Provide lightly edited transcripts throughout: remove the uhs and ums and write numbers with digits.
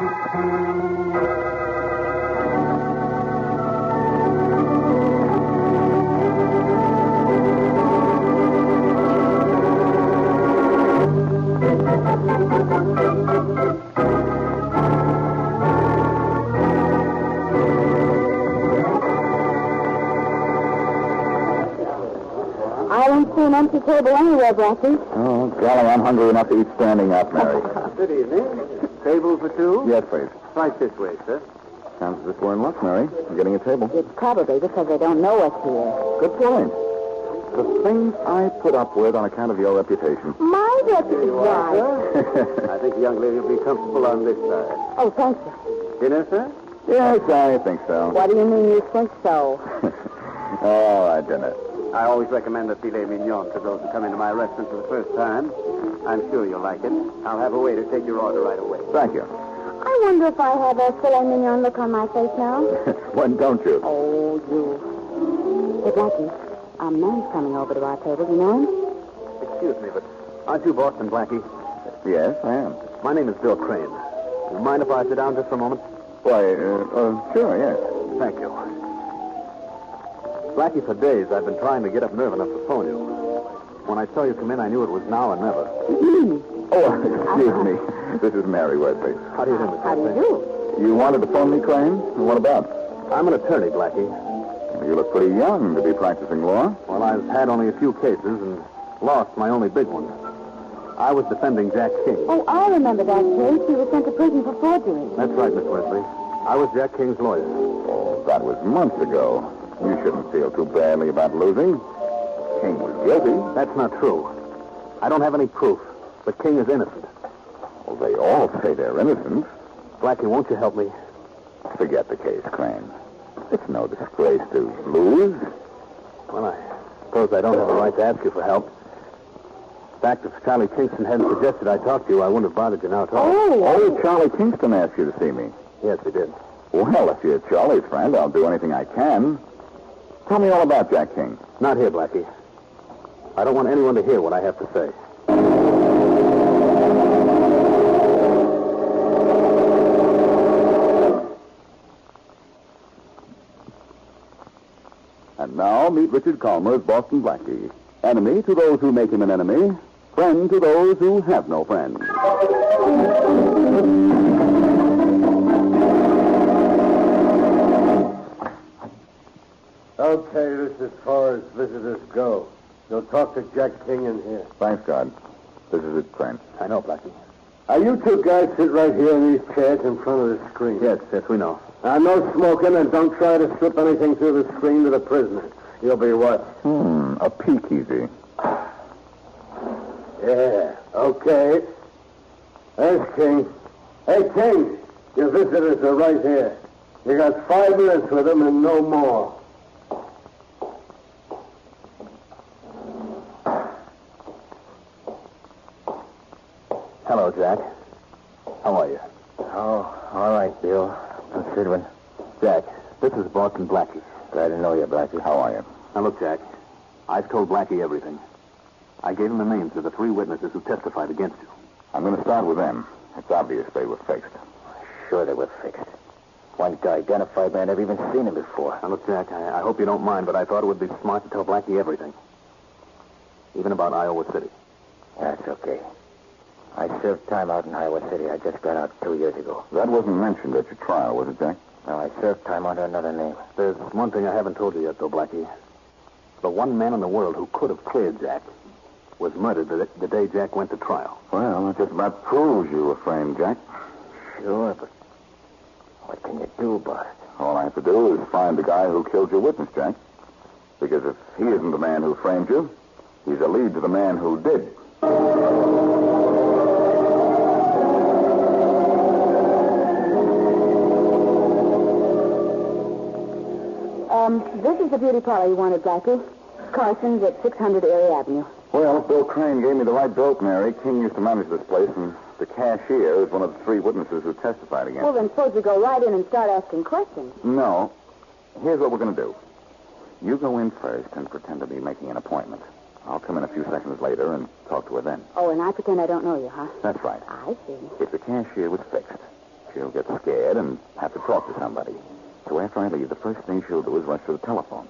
I don't see an empty table anywhere, Blackie. Oh, golly, I'm hungry enough to eat standing up, Mary. Good evening. Table for two? Yes, please. Right this way, sir. Sounds as if we're in luck, Mary. We're getting a table. It's probably because they don't know us here. Good point. The things I put up with on account of your reputation. My reputation? Why? I think the young lady will be comfortable on this side. Oh, thank you. Dinner, sir? Yes, I think so. What do you mean you think so? All right, dinner. I always recommend the filet mignon to those who come into my restaurant for the first time. I'm sure you'll like it. I'll have a waiter take your order right away. Thank you. I wonder if I have a filet mignon look on my face now. When don't you? Oh, you. Hey, Blackie, a man's coming over to our table. Do you know him? Excuse me, but aren't you Boston Blackie? Yes, I am. My name is Bill Crane. Do you mind if I sit down just for a moment? Why, sure, yes. Thank you. Blackie, for days I've been trying to get up nerve enough to phone you. When I saw you come in, I knew it was now or never. Oh, excuse me. This is Mary Wesley. How do you do, Miss How do you Wesley? do? You wanted to phone me, Crane? What about? I'm an attorney, Blackie. You look pretty young to be practicing law. Well, I've had only a few cases and lost my only big one. I was defending Jack King. Oh, I remember that case. He was sent to prison for forgery. That's right, Miss Wesley. I was Jack King's lawyer. Oh, that was months ago. You shouldn't feel too badly about losing. King was guilty. That's not true. I don't have any proof, but King is innocent. Well, they all say they're innocent. Blackie, won't you help me? Forget the case, Crane. It's no disgrace to lose. Well, I suppose I don't have a right to ask you for help. In fact, if Charlie Kingston hadn't suggested I talk to you, I wouldn't have bothered you now at all. Oh, Charlie Kingston asked you to see me. Yes, he did. Well, if you're Charlie's friend, I'll do anything I can. Tell me all about Jack King. Not here, Blackie. I don't want anyone to hear what I have to say. And now, meet Richard Calmer's Boston Blackie. Enemy to those who make him an enemy. Friend to those who have no friends. Okay, this is as far as visitors go. You'll talk to Jack King in here. Thanks, God. This is it, Crane. I know, Blackie. You two guys sit right here in these chairs in front of the screen. Yes, we know. Now, no smoking, and don't try to slip anything through the screen to the prisoner. You'll be watched. A peek easy. Yeah, okay. There's King. Hey, King, your visitors are right here. You got 5 minutes with them and no more. Hello, Jack. How are you? Oh, all right, Bill. I'm Sidwin. Jack, this is Boston Blackie. Glad to know you, Blackie. How are you? Now, look, Jack. I've told Blackie everything. I gave him the names of the 3 witnesses who testified against you. I'm going to start with them. It's obvious they were fixed. Sure they were fixed. One guy identified me. I'd never even seen him before. Now, look, Jack, I hope you don't mind, but I thought it would be smart to tell Blackie everything. Even about Iowa City. That's okay. I served time out in Iowa City. I just got out 2 years ago. That wasn't mentioned at your trial, was it, Jack? No, I served time under another name. There's one thing I haven't told you yet, though, Blackie. The one man in the world who could have cleared Jack was murdered the day Jack went to trial. Well, that just about proves you were framed, Jack. Sure, but what can you do about it? All I have to do is find the guy who killed your witness, Jack. Because if he isn't the man who framed you, he's a lead to the man who did. This is the beauty parlor you wanted, Blackie. Carson's at 600 Erie Avenue. Well, Bill Crane gave me the right dope, Mary. King used to manage this place, and the cashier is one of the 3 witnesses who testified against Well, him. then suppose we go right in and start asking questions. No. Here's what we're going to do. You go in first and pretend to be making an appointment. I'll come in a few seconds later and talk to her then. Oh, and I pretend I don't know you, huh? That's right. I see. If the cashier was fixed, she'll get scared and have to talk to somebody. So after I leave, the first thing she'll do is rush to the telephone.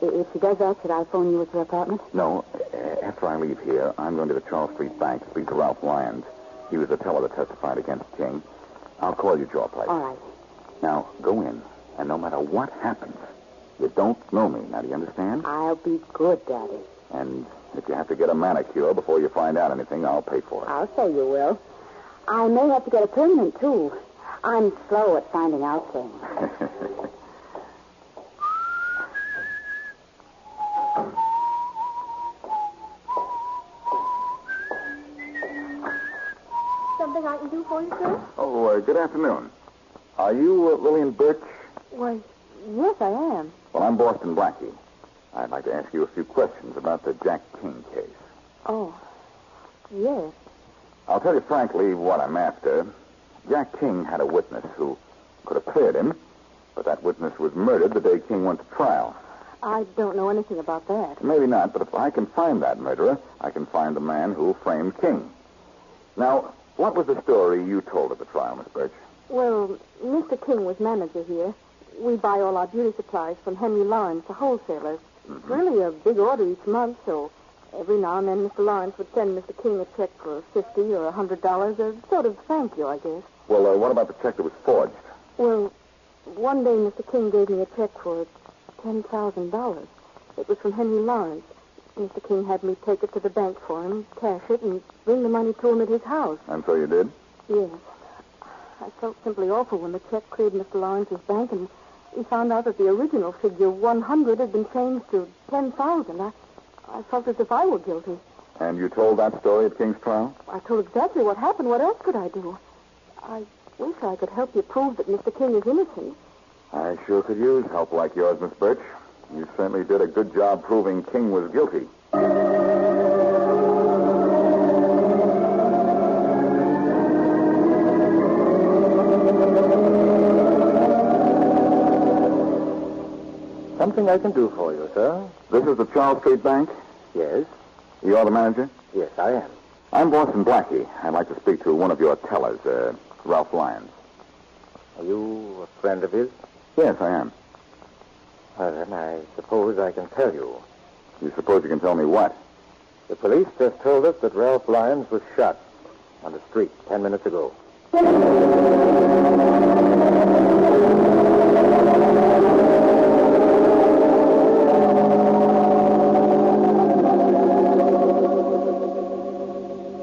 If she does that, should I phone you at your apartment? No, after I leave here, I'm going to the Charles Street Bank to speak to Ralph Lyons. He was the teller that testified against King. I'll call you at your place. All right. Now, go in, and no matter what happens, you don't know me. Now, do you understand? I'll be good, Daddy. And if you have to get a manicure before you find out anything, I'll pay for it. I'll say you will. I may have to get a permanent, too. I'm slow at finding out things. Something I can do for you, sir? Oh, good afternoon. Are you Lillian Birch? Why, yes, I am. Well, I'm Boston Blackie. I'd like to ask you a few questions about the Jack King case. Oh, yes. I'll tell you frankly what I'm after. Jack King had a witness who could have cleared him, but that witness was murdered the day King went to trial. I don't know anything about that. Maybe not, but if I can find that murderer, I can find the man who framed King. Now, what was the story you told at the trial, Miss Birch? Well, Mr. King was manager here. We buy all our beauty supplies from Henry Lawrence, the wholesaler. It's really a big order each month, so every now and then Mr. Lawrence would send Mr. King a check for $50 or $100, a sort of thank you, I guess. Well, what about the check that was forged? Well, one day Mr. King gave me a check for $10,000. It was from Henry Lawrence. Mr. King had me take it to the bank for him, cash it, and bring the money to him at his house. And so you did? Yes. I felt simply awful when the check cleared Mr. Lawrence's bank, and he found out that the original figure, 100, had been changed to 10,000. I felt as if I were guilty. And you told that story at King's trial? I told exactly what happened. What else could I do? I wish I could help you prove that Mr. King is innocent. I sure could use help like yours, Miss Birch. You certainly did a good job proving King was guilty. Something I can do for you, sir? This is the Charles Street Bank? Yes. You're the manager? Yes, I am. I'm Boston Blackie. I'd like to speak to one of your tellers, Ralph Lyons. Are you a friend of his? Yes, I am. Well, then, I suppose I can tell you. You suppose you can tell me what? The police just told us that Ralph Lyons was shot on the street 10 minutes ago.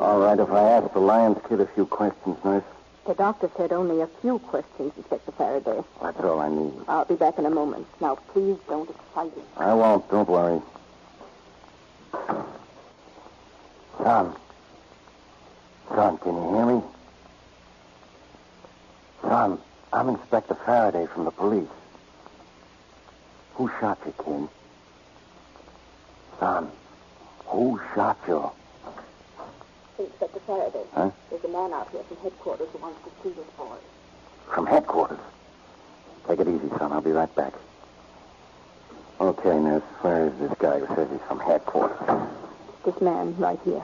All right, if I ask the Lyons kid a few questions, nurse. The doctor said only a few questions, Inspector Farraday. That's all I need. I'll be back in a moment. Now, please don't excite him. I won't. Don't worry. Son, can you hear me? Son, I'm Inspector Farraday from the police. Who shot you, King? Son, who shot you? Inspector Farraday. Huh? There's a man out here from headquarters who wants to see this boy. From headquarters? Take it easy, son. I'll be right back. Okay, nurse. Where is this guy who says he's from headquarters? This man right here.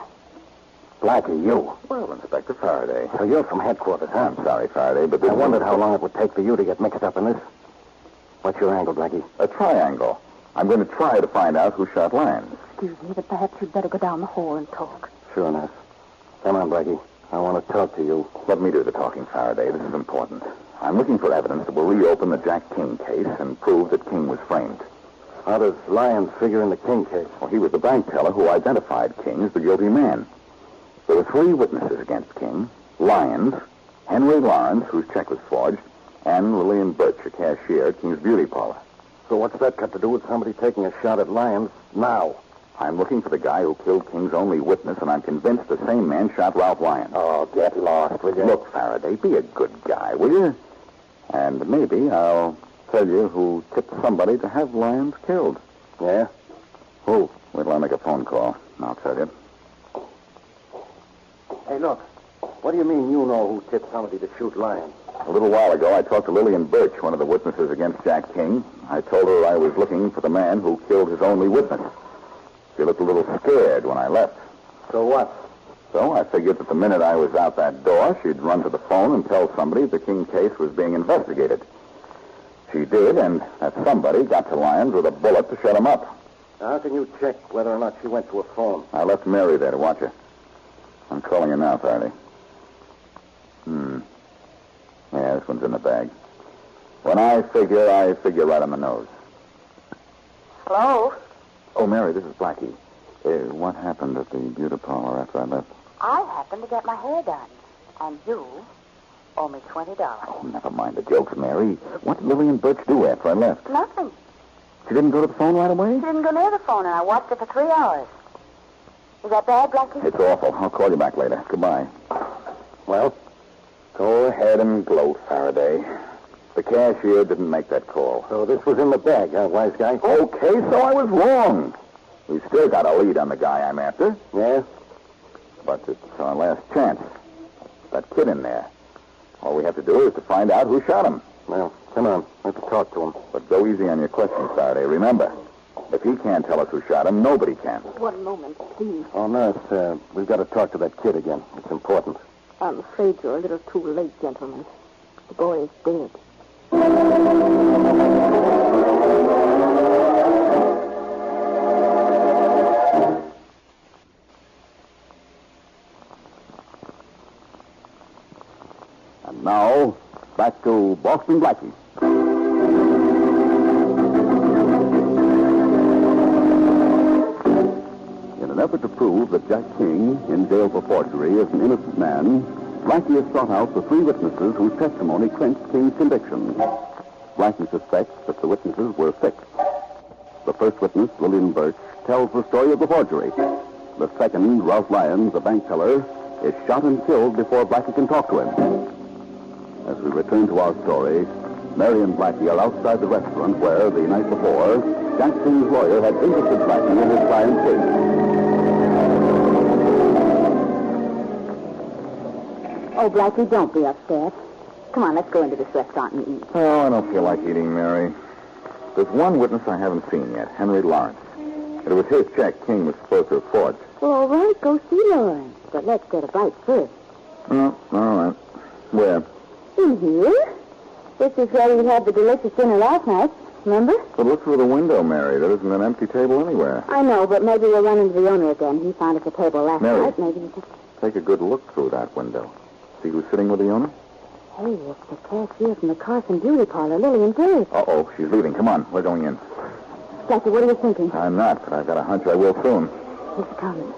Blackie, you. Well, Inspector Faraday. So you're from headquarters, huh? I'm sorry, Faraday, but this I wondered how long it would take for you to get mixed up in this. What's your angle, Blackie? A triangle. I'm going to try to find out who shot Lyons. Excuse me, but perhaps you'd better go down the hall and talk. Sure, nurse. Come on, Blackie. I want to talk to you. Let me do the talking, Faraday. This is important. I'm looking for evidence that will reopen the Jack King case and prove that King was framed. How does Lyons figure in the King case? Well, he was the bank teller who identified King as the guilty man. There were 3 witnesses against King: Lyons, Henry Lawrence, whose check was forged, and Lillian Birch, a cashier at King's beauty parlor. So what's that got to do with somebody taking a shot at Lyons now? I'm looking for the guy who killed King's only witness, and I'm convinced the same man shot Ralph Lyons. Oh, get lost, will you? Look, Faraday, be a good guy, will you? And maybe I'll tell you who tipped somebody to have Lyons killed. Yeah? Who? Wait till I make a phone call, and I'll tell you. Hey, look. What do you mean you know who tipped somebody to shoot Lyons? A little while ago, I talked to Lillian Birch, one of the witnesses against Jack King. I told her I was looking for the man who killed his only witness. She looked a little scared when I left. So what? So I figured that the minute I was out that door, she'd run to the phone and tell somebody the King case was being investigated. She did, and that somebody got to Lyons with a bullet to shut him up. How can you check whether or not she went to a phone? I left Mary there to watch her. I'm calling her now, Faraday. Yeah, this one's in the bag. When I figure right on the nose. Hello? Oh, Mary, this is Blackie. What happened at the beauty parlor after I left? I happened to get my hair done. And you owe me $20. Oh, never mind the jokes, Mary. What did Lily and Birch do after I left? Nothing. She didn't go to the phone right away? She didn't go near the phone, and I watched it for 3 hours. Is that bad, Blackie? It's awful. I'll call you back later. Goodbye. Well? Go ahead and gloat, Faraday. The cashier didn't make that call. So this was in the bag, huh, wise guy? Okay, so I was wrong. We still got a lead on the guy I'm after. Yeah? But it's our last chance. That kid in there. All we have to do is to find out who shot him. Well, come on. Let's talk to him. But go easy on your questions, Faraday. Remember, if he can't tell us who shot him, nobody can. One moment, please. Oh, nurse, we've got to talk to that kid again. It's important. I'm afraid you're a little too late, gentlemen. The boy is dead. And now, back to Boston Blackie. In an effort to prove that Jack King, in jail for forgery, is an innocent man, Blackie has sought out the 3 witnesses whose testimony clinched King's conviction. Blackie suspects that the witnesses were 6. The first witness, Lillian Birch, tells the story of the forgery. The second, Ralph Lyons, a bank teller, is shot and killed before Blackie can talk to him. As we return to our story, Mary and Blackie are outside the restaurant where, the night before, Jack King's lawyer had interested Blackie in his client's case. Oh, Blackie, don't be upset. Come on, let's go into this restaurant and eat. Oh, I don't feel like eating, Mary. There's one witness I haven't seen yet, Henry Lawrence. It was his check King was supposed to have forged. Well, all right, go see Lawrence. But let's get a bite first. Oh, all right. Where? In here? This is where we had the delicious dinner last night. Remember? But look through the window, Mary. There isn't an empty table anywhere. I know, but maybe we'll run into the owner again. He found us a table last Mary. night. Maybe he just... Take a good look through that window. See who's sitting with the owner? Hey, it's the cashier from the Carson Beauty Parlor, Lillian Birch. Uh-oh, she's leaving. Come on, we're going in. Blackie, what are you thinking? I'm not, but I've got a hunch I will soon. Here she comes.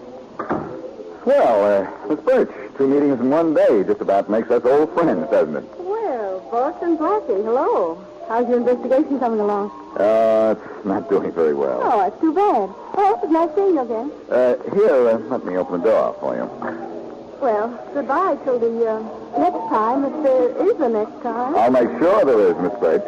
Well, Miss Birch, 2 meetings in one day just about makes us old friends, doesn't it? Well, Boston Blackie, hello. How's your investigation coming along? It's not doing very well. Oh, that's too bad. Oh, it's nice seeing you again. Here, let me open the door for you. Well, goodbye till the next time, if there is a next time. I'll make sure there is, Miss Birch.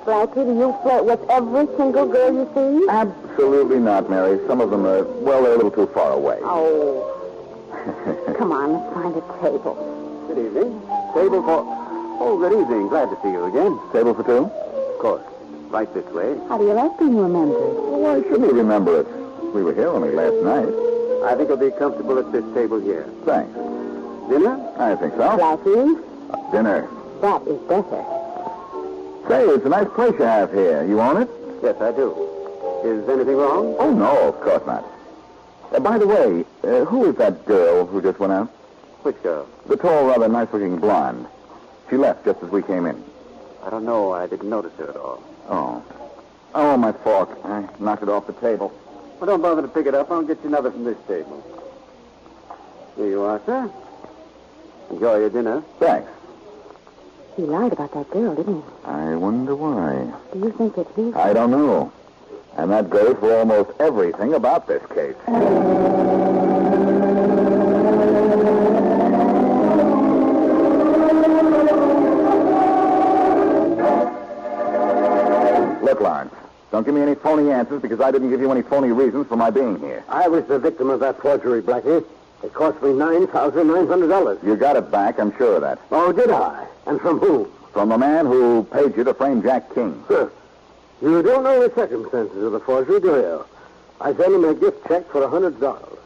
Blackie, do you flirt with every single girl you see? Absolutely not, Mary. Some of them are, well, they're a little too far away. Oh. Come on, let's find a table. Good evening. Table for... Oh, good evening. Glad to see you again. Table for 2? Of course. Right this way. How do you like being remembered? Why shouldn't he remember it? We were here only last night. I think I'll be comfortable at this table here. Thanks. Dinner? I think so. Blackie, Dinner. that is better. Say, it's a nice place you have here. You own it? Yes, I do. Is anything wrong? Oh, no, of course not. By the way, who is that girl who just went out? Which girl? The tall, rather nice-looking blonde. She left just as we came in. I don't know. I didn't notice her at all. Oh. Oh, my fork. I knocked it off the table. Well, don't bother to pick it up. I'll get you another from this table. Here you are, sir. Enjoy your dinner. Thanks. He lied about that girl, didn't he? I wonder why. Do you think that he's... I don't know. And that goes for almost everything about this case. Look, Lawrence, don't give me any phony answers because I didn't give you any phony reasons for my being here. I was the victim of that forgery, Blackie. It cost me $9,900. You got it back, I'm sure of that. Oh, did I? And from whom? From the man who paid you to frame Jack King. Huh. You don't know the circumstances of the forgery, do you? I sent him a gift check for $100.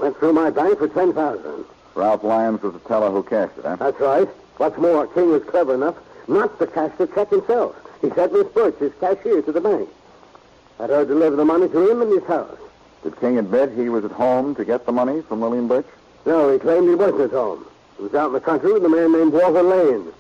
Went through my bank for $10,000. Ralph Lyons was the teller who cashed it, huh? That's right. What's more, King was clever enough not to cash the check himself. He sent Miss Birch, his cashier, to the bank. Had her deliver the money to him in his house. Did King admit he was at home to get the money from Lillian Birch? No, he claimed he wasn't at home. He was out in the country with a man named Walter Lane.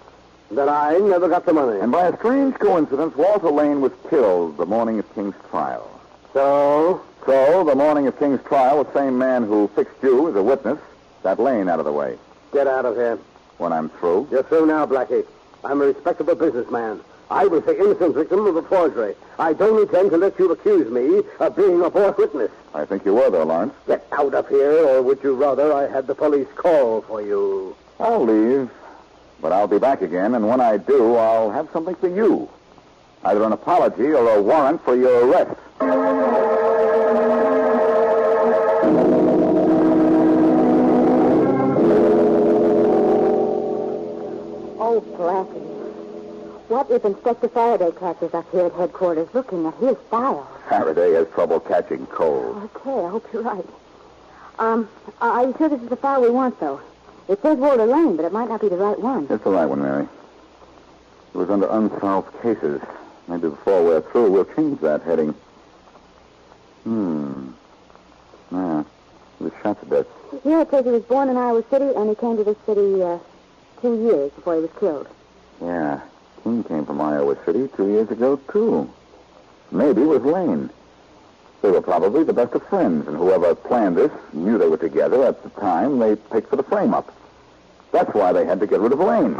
That I never got the money. And by a strange coincidence, Walter Lane was killed the morning of King's trial. So, the morning of King's trial, the same man who fixed you as a witness got Lane out of the way. get out of here. When I'm through? You're through now, Blackie. I'm a respectable businessman. I was the innocent victim of a forgery. I don't intend to let you accuse me of being a false witness. I think you were there, Lawrence. Get out of here, or would you rather I had the police call for you? I'll leave, but I'll be back again, and when I do, I'll have something for you. Either an apology or a warrant for your arrest. Oh, Blackie. What if Inspector Farraday catches us here at headquarters looking at his file? Faraday has trouble catching cold. Okay, I hope you're right. Are you sure this is the file we want, though? It says Walter Lane, but it might not be the right one. It's the right one, Mary. It was under unsolved cases. Maybe before we're through, we'll change that heading. Yeah, he was shot to death. Here it says he was born in Iowa City, and he came to this city 2 years before he was killed. Yeah, King came from Iowa City 2 years ago, too. Maybe with Lane. They were probably the best of friends, and whoever planned this knew they were together at the time they picked for the frame-up. That's why they had to get rid of Lane.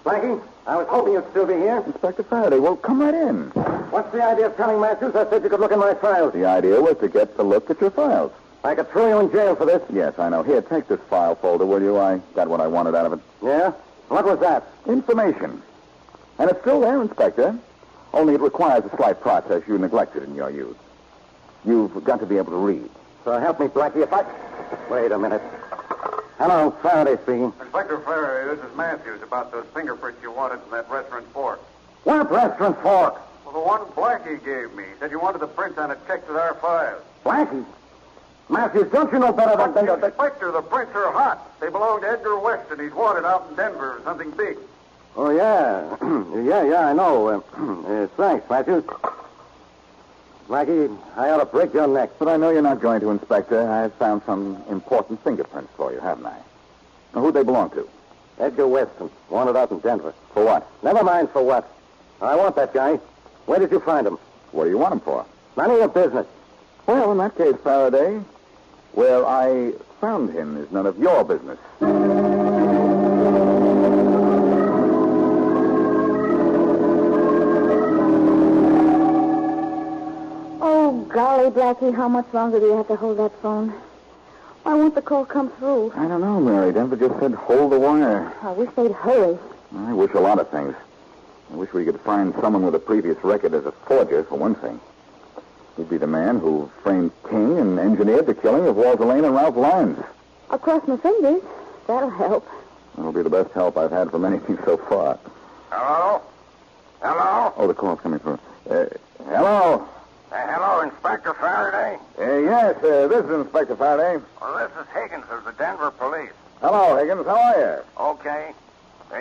Blackie, I was hoping you'd still be here. Inspector Farraday, well, come right in. What's the idea of telling Matthews I said you could look in my files? The idea was to get a look at your files. I could throw you in jail for this. Yes, I know. Here, take this file folder, will you? I got what I wanted out of it. Yeah? What was that? Information. And it's still there, Inspector. Only it requires a slight process you neglected in your youth. You've got to be able to read. So help me, Blackie, if I... Wait a minute. Hello, Faraday speaking. Inspector Farraday, this is Matthews about those fingerprints you wanted from that restaurant fork. What restaurant fork? Well, the one Blackie gave me. He said you wanted the prints on it checked with our files. Blackie? Matthews, don't you know better than... Inspector, the prints are hot. They belong to Edgar Weston. He's wanted out in Denver for something big. Oh, yeah. yeah, I know. Thanks, Matthews. Blackie, I ought to break your neck. But I know you're not going to, Inspector. I've found some important fingerprints for you, haven't I? Now, who'd they belong to? Edgar Weston, wanted out in Denver. For what? Never mind for what. I want that guy. Where did you find him? What do you want him for? None of your business. Well, in that case, Faraday, where I found him is none of your business. Oh, golly, Blackie, how much longer do you have to hold that phone? Why won't the call come through? I don't know, Mary. Denver just said hold the wire. I wish they'd hurry. I wish a lot of things. I wish we could find someone with a previous record as a forger, for one thing. He'd be the man who framed King and engineered the killing of Walter Lane and Ralph Lyons. I'll cross my fingers. That'll help. That'll be the best help I've had from anything so far. Hello? Hello? Oh, the call's coming through. Hello? Hello, Inspector Farraday? Yes, this is Inspector Farraday. Well, this is Higgins of the Denver police. Hello, Higgins. How are you? Okay.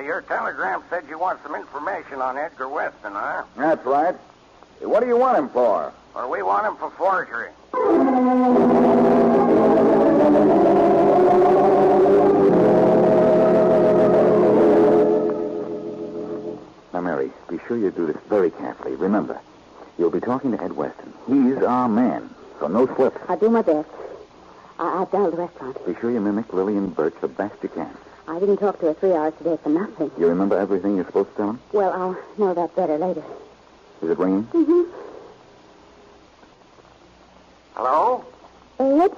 Your telegram said you want some information on Edgar Weston, huh? That's right. What do you want him for? Well, we want him for forgery. Now, Mary, be sure you do this very carefully. Remember, you'll be talking to Ed Weston. He's our man, so no slips. I'll do my best. I'll tell the restaurant. Be sure you mimic Lillian Birch the best you can. I didn't talk to her 3 hours today for nothing. You remember everything you're supposed to tell him? Well, I'll know that better later. Is it ringing? Mm-hmm. Hello? Ed?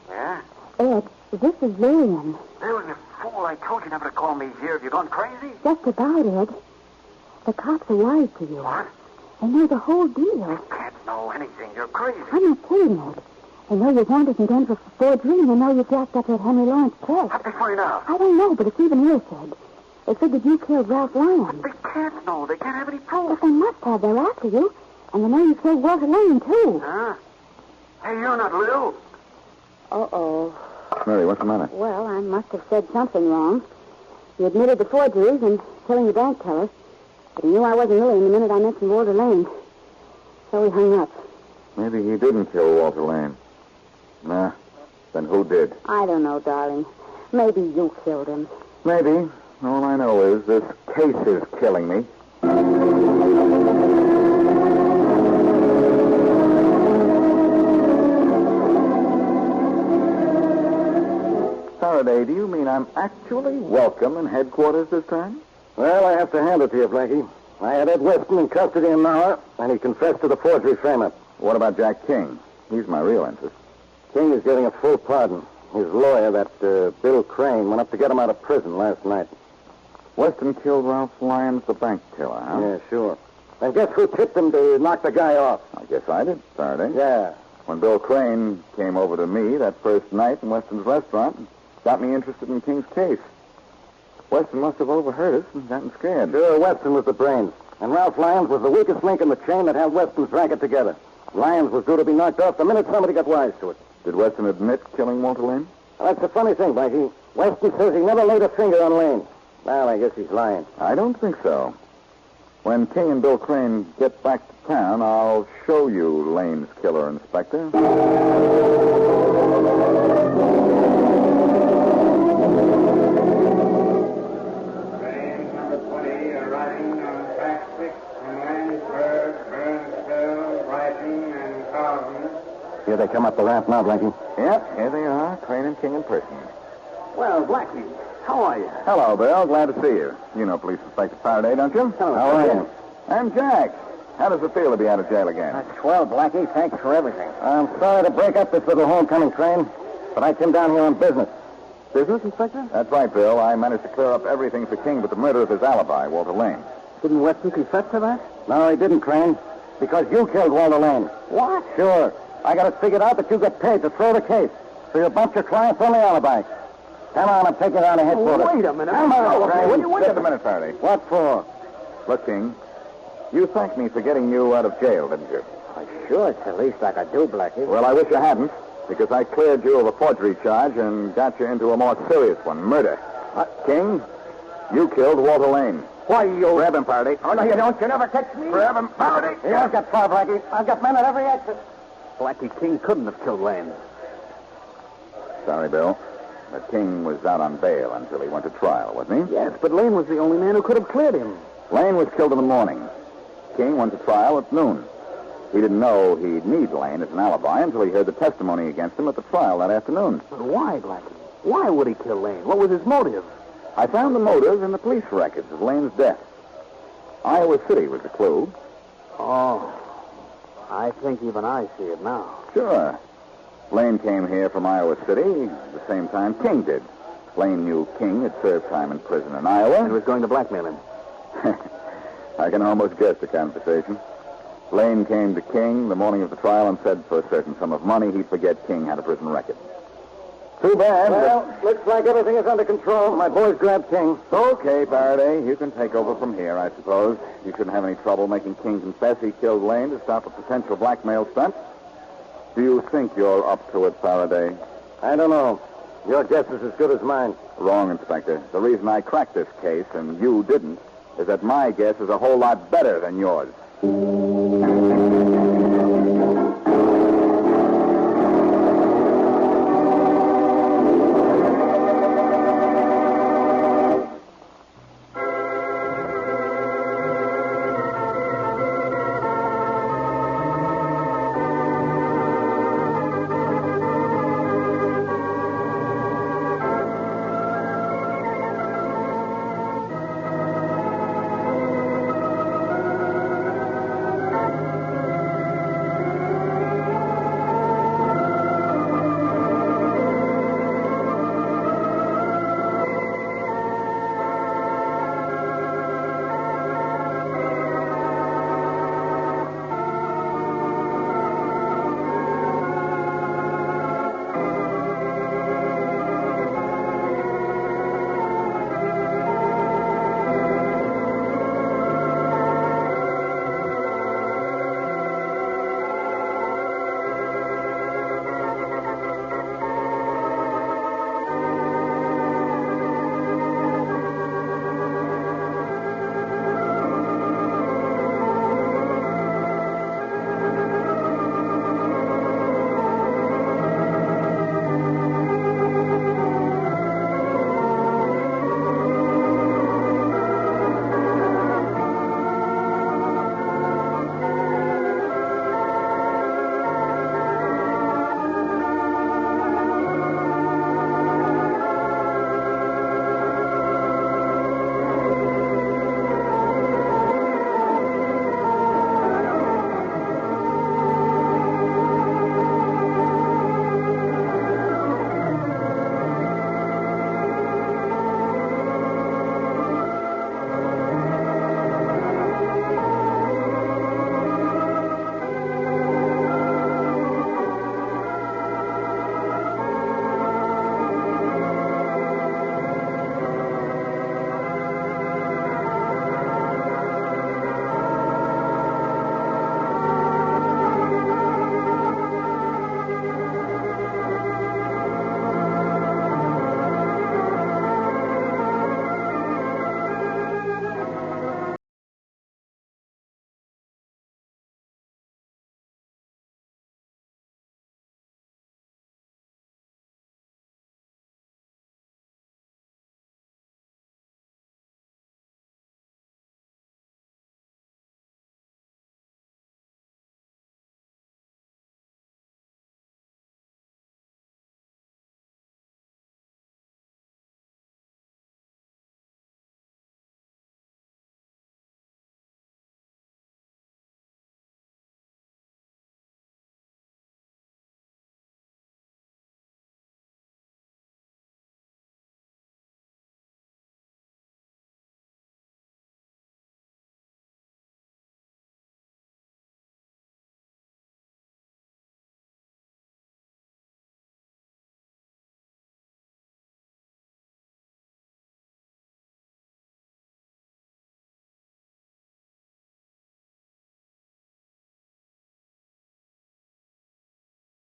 Yeah? Ed, this is Lillian. Lillian, you fool. I told you never to call me here. Have you gone crazy? Just about, Ed. The cops are wise to you. What? They know the whole deal. You can't know anything. You're crazy. I'm not kidding, Ed. They know you're wanted in Denver for forgery, and they know you jacked up that Henry Lawrence check. How'd they find out? I don't know, but it's even worse, Ed. They figured you killed Ralph Lyons. They can't know. They can't have any But proof. they must have. They're after you. And they know you killed Walter Lane, too. Huh? Hey, you're not Lil. Uh-oh. Mary, what's the matter? Well, I must have said something wrong. He admitted the forgeries and killing the bank teller. But he knew I wasn't Lillian the minute I mentioned Walter Lane. So he hung up. Maybe he didn't kill Walter Lane. Nah. Then who did? I don't know, darling. Maybe you killed him. Maybe. All I know is this case is killing me. Farraday, do you mean I'm actually welcome in headquarters this time? Well, I have to hand it to you, Blackie. I had Ed Weston in custody an hour, and he confessed to the forgery frame-up. What about Jack King? He's my real interest. King is getting a full pardon. His lawyer, that Bill Crane, went up to get him out of prison last night. Weston killed Ralph Lyons, the bank teller, huh? Yeah, sure. And guess who tipped him to knock the guy off? I guess I did, Farraday. Yeah. When Bill Crane came over to me that first night in Weston's restaurant, got me interested in King's case. Weston must have overheard us and gotten scared. Sure, Weston was the brains. And Ralph Lyons was the weakest link in the chain that held Weston's racket together. Lyons was due to be knocked off the minute somebody got wise to it. Did Weston admit killing Walter Lane? Well, that's the funny thing, Blackie. Weston says he never laid a finger on Lane. Well, I guess he's lying. I don't think so. When King and Bill Crane get back to town, I'll show you Lane's killer, Inspector. Train number 20 arriving on track 6 in Landsburg, Burnsville, Brighton, and Carlton. Here they come up the ramp now, Blackie. Yep, here they are, Crane and King in person. Well, Blackie, how are you? Hello, Bill. Glad to see you. You know Police Inspector Farraday, don't you? Hello. How are you? I'm Jack. How does it feel to be out of jail again? That's swell, Blackie. Thanks for everything. I'm sorry to break up this little homecoming train, but I came down here on business. Business, Inspector? That's right, Bill. I managed to clear up everything for King but the murder of his alibi, Walter Lane. Didn't Weston confess to that? No, he didn't, Crane. Because you killed Walter Lane. What? Sure. I got it figured out that you get paid to throw the case. So you bumped your client's only alibi. Come on, I'm taking you down to headquarters. Wait a minute. Come on, Crane. Wait a minute, Farraday. What for? Look, King, you thanked me for getting you out of jail, didn't you? Sure, it's the least I could do, Blackie. Well, I wish you hadn't, because I cleared you of a forgery charge and got you into a more serious one, murder. King, you killed Walter Lane. Why, you... Grab him, Farraday. Oh, no, you don't. You never catch me. Grab him, Farraday. Yeah, I've got far, Blackie. I've got men at every exit. Blackie, King couldn't have killed Lane. Sorry, Bill. But King was out on bail until he went to trial, wasn't he? Yes, but Lane was the only man who could have cleared him. Lane was killed in the morning. King went to trial at noon. He didn't know he'd need Lane as an alibi until he heard the testimony against him at the trial that afternoon. But why, Blackie? Why would he kill Lane? What was his motive? I found the motive in the police records of Lane's death. Iowa City was the clue. Oh, I think even I see it now. Sure. Lane came here from Iowa City the same time King did. Lane knew King had served time in prison in Iowa. And was going to blackmail him. I can almost guess the conversation. Lane came to King the morning of the trial and said for a certain sum of money he'd forget King had a prison record. Too bad. Well, looks like everything is under control. My boys grabbed King. Okay, Farraday, you can take over from here, I suppose. You shouldn't have any trouble making King confess he killed Lane to stop a potential blackmail stunt. Do you think you're up to it, Farraday? I don't know. Your guess is as good as mine. Wrong, Inspector. The reason I cracked this case and you didn't is that my guess is a whole lot better than yours.